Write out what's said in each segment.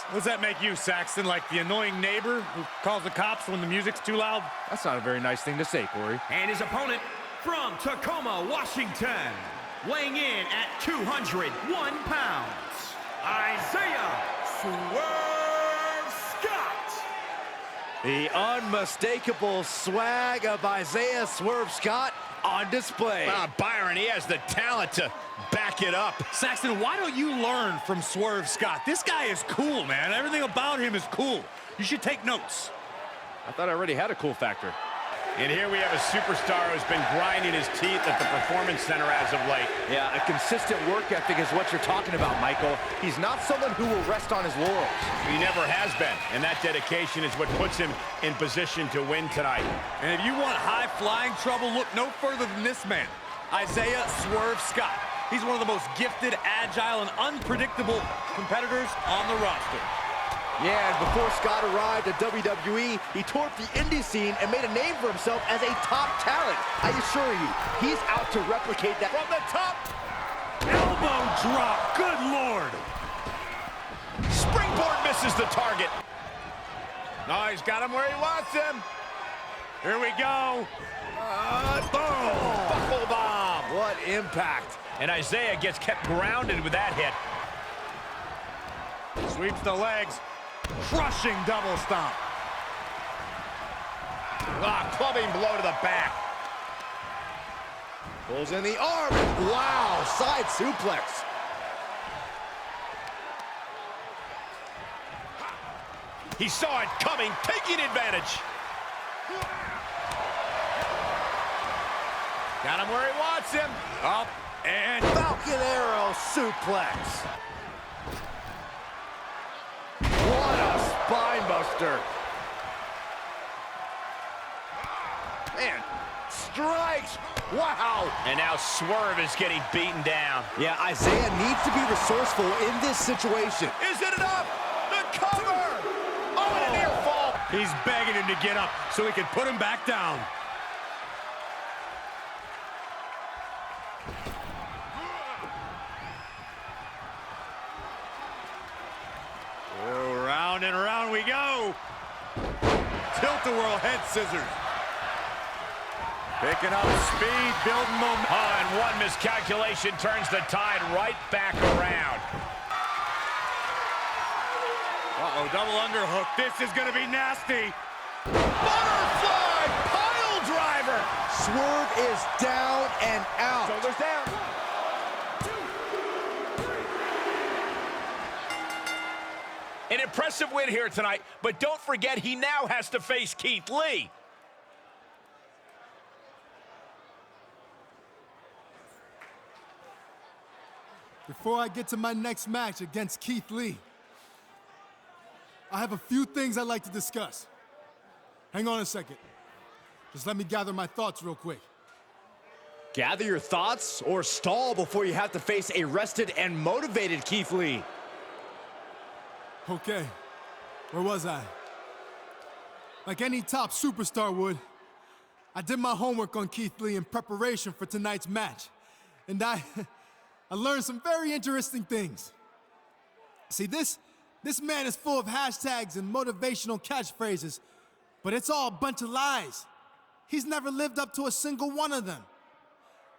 What does that make you, Saxton? Like the annoying neighbor who calls the cops when the music's too loud? That's not a very nice thing to say, Corey. And his opponent from Tacoma, Washington, weighing in at 201 pounds, Isaiah Swerve Scott. The unmistakable swag of Isaiah Swerve Scott on display. Byron, he has the talent to back it up. Saxton, why don't you learn from Swerve Scott? This guy is cool, man. Everything about him is cool. You should take notes. I thought I already had a cool factor. And here we have a superstar who's been grinding his teeth at the Performance Center as of late. Yeah, a consistent work ethic is what you're talking about, Michael. He's not someone who will rest on his laurels. He never has been, and that dedication is what puts him in position to win tonight. And if you want high-flying trouble, look no further than this man, Isaiah Swerve Scott. He's one of the most gifted, agile, and unpredictable competitors on the roster. Yeah, and before Scott arrived at WWE, he toured the indie scene and made a name for himself as a top talent. I assure you, he's out to replicate that from the top. Elbow drop, good Lord. Springboard misses the target. No, he's got him where he wants him. Here we go. Boom, buckle bomb. What impact. And Isaiah gets kept grounded with that hit. Sweeps the legs. Crushing double stomp. Clubbing blow to the back. Pulls in the arm. Wow, side suplex. He saw it coming, taking advantage. Got him where he wants him. Up and Falcon Arrow suplex. What a spine buster. Man, strikes. Wow. And now Swerve is getting beaten down. Yeah, Isaiah needs to be resourceful in this situation. Is it enough? The cover. Oh, and a near fall. he's begging him to get up so he can put him back down. Round and round we go. Tilt-a-whirl head scissors. Picking up speed, building momentum. Oh, and one miscalculation turns the tide right back around. Uh-oh, double underhook. This is going to be nasty. Butterfly pile driver. Swerve is down and out. Shoulders down. An impressive win here tonight, but don't forget he now has to face Keith Lee. Before I get to my next match against Keith Lee, I have a few things I'd like to discuss. Hang on a second. Just let me gather my thoughts real quick. Gather your thoughts or stall before you have to face a rested and motivated Keith Lee. Okay, where was I? Like any top superstar would, I did my homework on Keith Lee in preparation for tonight's match. And I learned some very interesting things. See, this man is full of hashtags and motivational catchphrases, but it's all a bunch of lies. He's never lived up to a single one of them.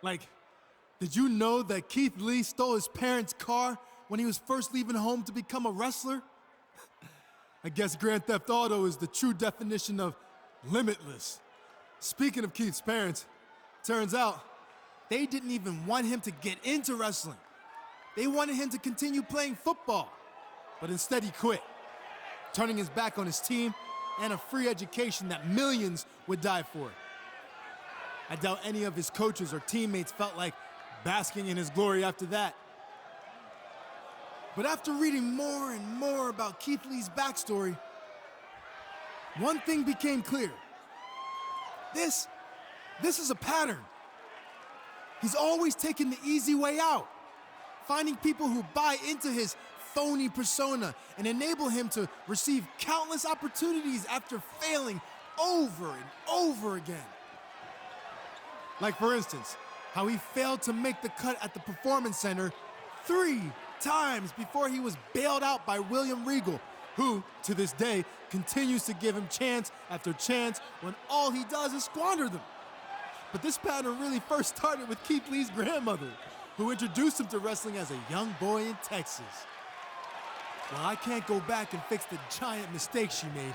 Like, did you know that Keith Lee stole his parents' car when he was first leaving home to become a wrestler? I guess Grand Theft Auto is the true definition of limitless. Speaking of Keith's parents, turns out they didn't even want him to get into wrestling. They wanted him to continue playing football, but instead he quit, turning his back on his team and a free education that millions would die for. I doubt any of his coaches or teammates felt like basking in his glory after that. But after reading more and more about Keith Lee's backstory, one thing became clear. This is a pattern. He's always taken the easy way out, finding people who buy into his phony persona and enable him to receive countless opportunities after failing over and over again. Like, for instance, how he failed to make the cut at the Performance Center 3 times before he was bailed out by William Regal who, to this day, continues to give him chance after chance when all he does is squander them. But this pattern really first started with Keith Lee's grandmother, who introduced him to wrestling as a young boy in Texas. While I can't go back and fix the giant mistake she made,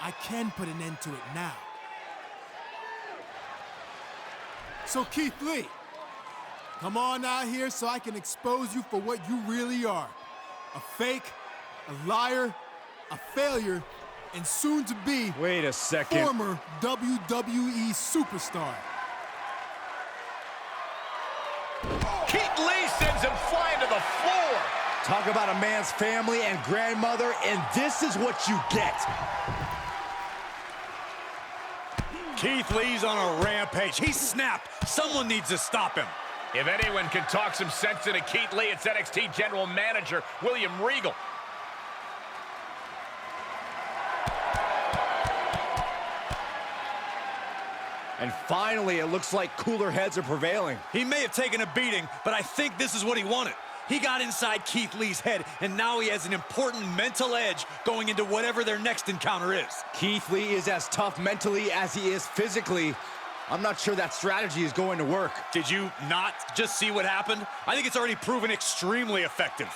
I can put an end to it now. So Keith Lee, come on out here so I can expose you for what you really are. A fake, a liar, a failure, and soon to be Wait a second. former WWE superstar. Keith Lee sends him flying to the floor. Talk about a man's family and grandmother, and this is what you get. Keith Lee's on a rampage. He's snapped. Someone needs to stop him. If anyone can talk some sense into Keith Lee, it's NXT General Manager William Regal. And finally, it looks like cooler heads are prevailing. He may have taken a beating, but I think this is what he wanted. He got inside Keith Lee's head, and now he has an important mental edge going into whatever their next encounter is. Keith Lee is as tough mentally as he is physically. I'm not sure that strategy is going to work. Did you not just see what happened? I think it's already proven extremely effective.